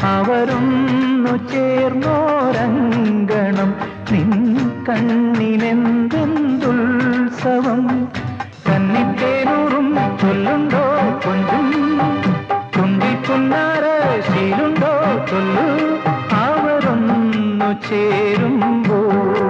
അവരൊന്നു ചേർന്നോരങ്കണം നിൻ കണ്ണിനെന്തെന്തുത്സവം കന്നിത്തേനൂറും ചൊല്ലുണ്ടോ കൊഞ്ചും തുണ്ടിക്കുന്നാര ശീലുണ്ടോ ചൊല്ലു അവരൊന്നു ചേരുമ്പോൾ